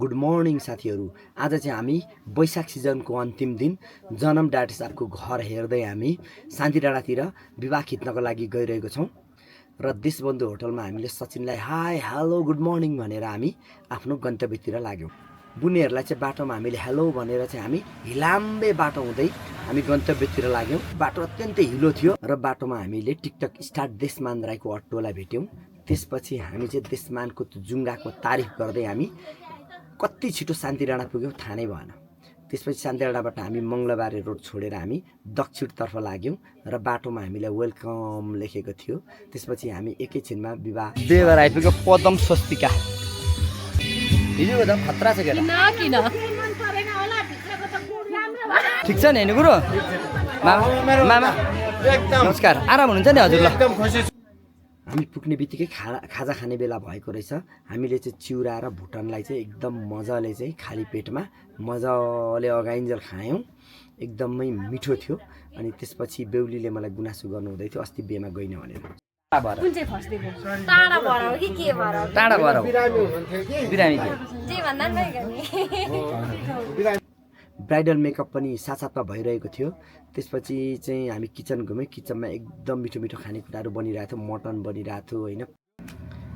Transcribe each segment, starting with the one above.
Good morning साथीहरू। आज चाहिँ हामी वैशाख सिजनको अन्तिम दिन जनम डाटे साहबको घर हेर्दै हामी शान्ति डाँडातिर विवाह खिच्नको लागि गइरहेको छौँ र देशबन्धु होटलमा हामीले सचिनलाई हाई हेलो गुड मर्निङ भनेर हामी आफ्नो गन्तव्यतिर लाग्यौँ। बुनेहरूलाई चाहिँ बाटोमा हामीले हेलो भनेर चाहिँ हामी हिलाम्बे बाटो हुँदै हामी गन्तव्यतिर लाग्यौँ। बाटो अत्यन्तै हिलो थियो र बाटोमा हामीले टिकटक स्टार देशमान राईको अट्टोलाई भेट्यौँ। त्यसपछि हामी चाहिँ देशमानको जुङ्गाको तारिफ गर्दै हामी कति छिटो शान्ति डाँडा पुग्यौँ थाहा नै भएन। त्यसपछि शान्ति डाँडाबाट हामी मङ्गलबारे रोड छोडेर हामी दक्षिणतर्फ लाग्यौँ र बाटोमा हामीलाई वेलकम लेखेको थियो। त्यसपछि हामी एकैछिनमा विवाह बेगर आइपुग्यो। पदम स्वस्तिका हिजो त खतरा छ केटा। ठिक छ नि हेर्नु कुरो मामा नमस्कार। आराम हुनुहुन्छ नि हजुर? ल हामी पुग्ने बित्तिकै खाजा खाने बेला भएको रहेछ। हामीले चाहिँ चिउरा र भुटनलाई चाहिँ एकदम मजाले चाहिँ खाली पेटमा मजाले अगाइन्जेल खायौँ। एकदमै मिठो थियो। अनि त्यसपछि बेहुलीले मलाई गुनासो गर्नुहुँदै थियो अस्ति बेमा गइन भनेर। टाढा भएर बिरामी थियो। ब्राइडल मेकअप पनि साथसाथमा भइरहेको थियो। त्यसपछि चाहिँ हामी किचन घुम्यौँ। किचनमा एकदम मिठो मिठो खानेकुराहरू बनिरहेको थियो। मटन बनिरहेको थियो होइन।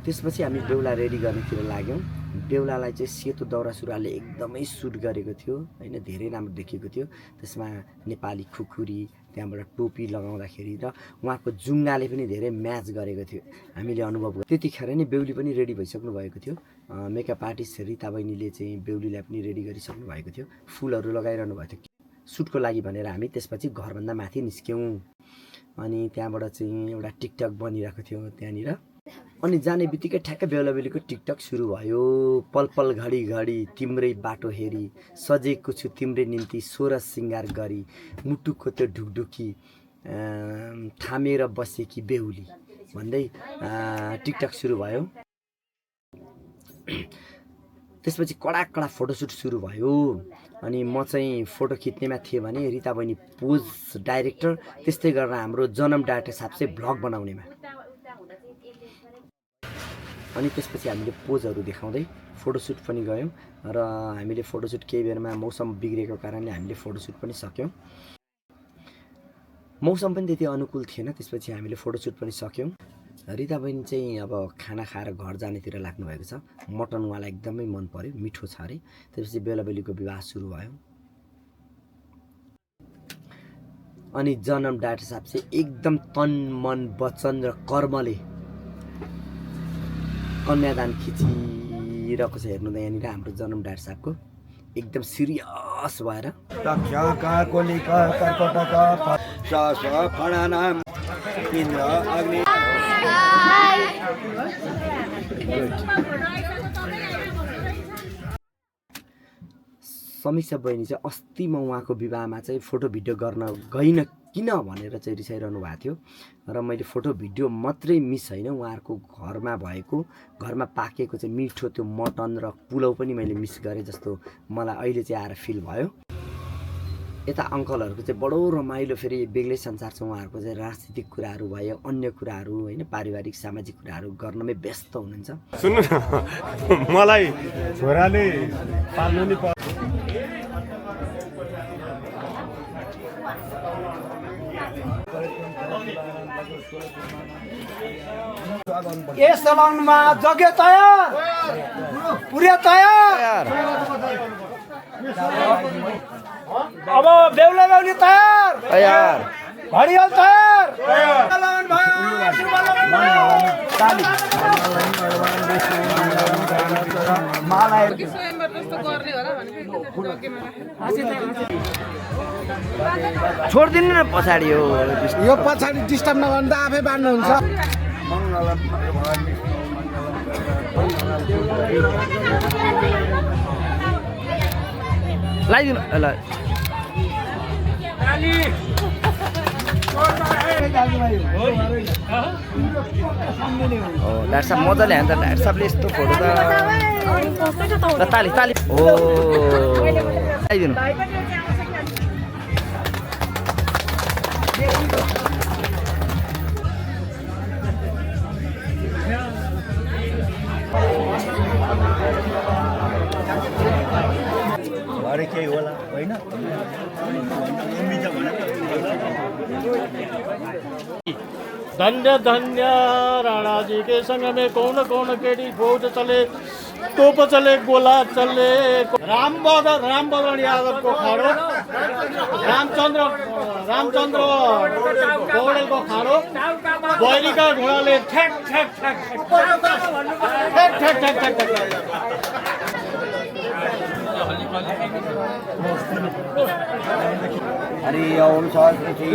त्यसपछि हामी बेहुला रेडी गर्नेतिर लाग्यौँ। बेहुलालाई चाहिँ सेतो दौरा सुरुवालले एकदमै सुट गरेको थियो होइन। धेरै राम्रो देखिएको थियो। त्यसमा नेपाली खुकुरी त्यहाँबाट टोपी लगाउँदाखेरि र उहाँको जुङ्गाले पनि धेरै म्याच गरेको थियो। हामीले अनुभव गर्यौँ। त्यतिखेर नै बेहुली पनि रेडी भइसक्नु भएको थियो। मेकअप आर्टिस्ट रिता बहिनीले चाहिँ बेहुलीलाई पनि रेडी गरिसक्नु भएको थियो। फुलहरू लगाइरहनु भएको थियो सुटको लागि भनेर। हामी त्यसपछि घरभन्दा माथि निस्क्यौँ। अनि त्यहाँबाट चाहिँ एउटा टिकटक बनिरहेको थियो त्यहाँनिर। अनि जाने बित्तिकै ठ्याक्कै बेहुला बेहुलीको टिकटक सुरु भयो। पल पल घडी घडी तिम्रै बाटो हेरी सजेको छु तिम्रै निम्ति सोह्र सिङ्गार गरी मुटुको त्यो ढुकढुकी थामेर बसेकी बेहुली भन्दै टिकटक सुरु भयो। त्यसपछि कडा फोटोसुट सुरु भयो। अनि म चाहिँ फोटो खिच्नेमा थिएँ भने रिता बहिनी पोज डाइरेक्टर, त्यस्तै गरेर हाम्रो जनम डाटे साहब चाहिँ भ्लग बनाउनेमा। अनि त्यसपछि हामीले पोजहरू देखाउँदै फोटोसुट पनि गयौँ र हामीले फोटोसुट केही बेरमा मौसम बिग्रेको कारणले हामीले फोटोसुट पनि सक्यौँ। मौसम पनि त्यति अनुकूल थिएन। त्यसपछि हामीले फोटोसुट पनि सक्यौँ। रिता बहिनी चाहिँ अब खाना खाएर घर जानेतिर लाग्नु भएको छ। मटन उहाँलाई एकदमै मन पर्यो, मिठो छ अरे। त्यसपछि बेला बेलीको विवाह सुरु भयो। अनि जनम डाटे साहब चाहिँ एकदम तन मन वचन र कर्मले कन्यादान खिचिरहेको छ। हेर्नु त यहाँनिर हाम्रो जनम डाटे साहबको एकदम सिरियस भएर समीक्षा बहिनी चाहिँ अस्ति म उहाँको विवाहमा चाहिँ फोटो भिडियो गर्न गइन किन भनेर चाहिँ रिसाइरहनु भएको थियो। र मैले फोटो भिडियो मात्रै मिस होइन, उहाँहरूको घरमा पाकेको चाहिँ मिठो त्यो मटन र पुलाउ पनि मैले मिस गरेँ जस्तो मलाई अहिले चाहिँ आएर फिल भयो। यता अङ्कलहरूको चाहिँ बडो रमाइलो फेरि बेग्लै संसार छ। उहाँहरूको चाहिँ राजनीतिक कुराहरू भयो, अन्य कुराहरू होइन, पारिवारिक सामाजिक कुराहरू गर्नमै व्यस्त हुनुहुन्छ। सुन्नु न, मलाई छोराले पाल्नु नि यस सलनमा जग्गा तयार, पुरै तयार। अब बेहुला बेहुली तयार, घडियाल तयार। छोडिदिनु न पछाडि। यो पछाडि डिस्टर्ब नगर्दा आफै बाँड्नुहुन्छ। लगाइदिनु ल। डाक्टर साहब मजाले हान्छ। डाक्टर साहबले यस्तो फोटो त ताली हो लगाइदिनु। अरे केही होला होइन धन्य धन्य राणा जी के संग में कौन कौन केड़ी फौज चले तोप चले गोला चले रामभद्र यादव को खाड़ो रामचंद्र पौडेल को खाड़ो बैरी का घोड़ाले ठ्याक ठ्याक ठ्याक ठ्याक ठ्याक ठ्याक ठ्याक ठ्याक हरि ओम सरस्वती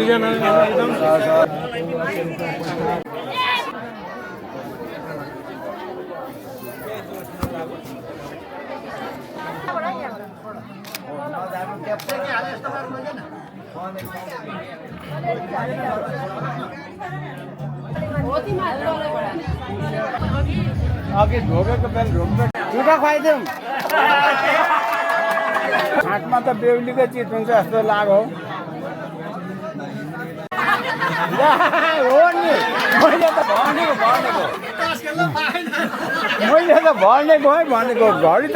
अघि ढोकेको बेल ढोक्छ चुटा खुवाइदिउँ हाटमा त बेहुलीको चिज हुन्छ जस्तो लाग्यो हो नि मैले त भनेको है भनेको घडी त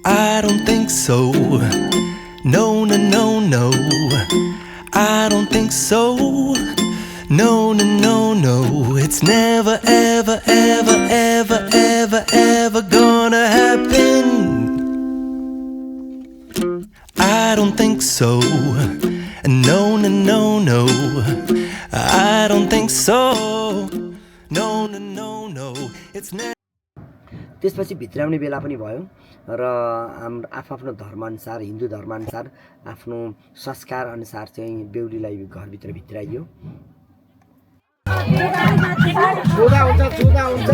I don't think so. No, no, no, no. I don't think so. No, no, no, no. It's never, ever, ever, ever, ever, ever gonna happen. I don't think so. No, no, no, no. I don't think so. No, no, no, no. It's never. त्यसपछि भित्राउने बेला पनि भयो र हाम्रो आफ्नो धर्मअनुसार हिन्दू धर्मअनुसार आफ्नो संस्कार अनुसार चाहिँ बेहुलीलाई घरभित्र भित्राइयो छुदा हुन्छ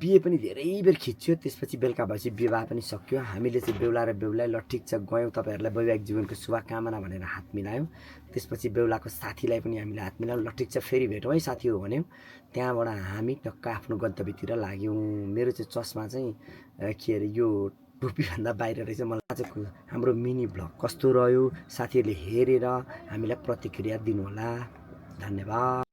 बिहे पनि धेरै बेर खिच्यो त्यसपछि बेलुका भएपछि विवाह पनि सक्यो हामीले चाहिँ बेहुला र बेहुलाई ल ठिक छ गयौँ तपाईँहरूलाई वैवाहिक जीवनको शुभकामना भनेर हात मिलायौँ त्यसपछि बेहुलाको साथीलाई पनि हामीले हात मिलायौँ ल ठिक छ फेरि भेटौँ है साथी हो भन्यौँ त्यहाँबाट हामी टक्क आफ्नो गन्तव्यतिर लाग्यौँ मेरो चाहिँ चस्मा चाहिँ के अरे यो टोपीभन्दा बाहिर रहेछ मलाई आजको हाम्रो मिनी भ्लग कस्तो रह्यो साथीहरूले हेरेर हामीलाई प्रतिक्रिया दिनुहोला धन्यवाद।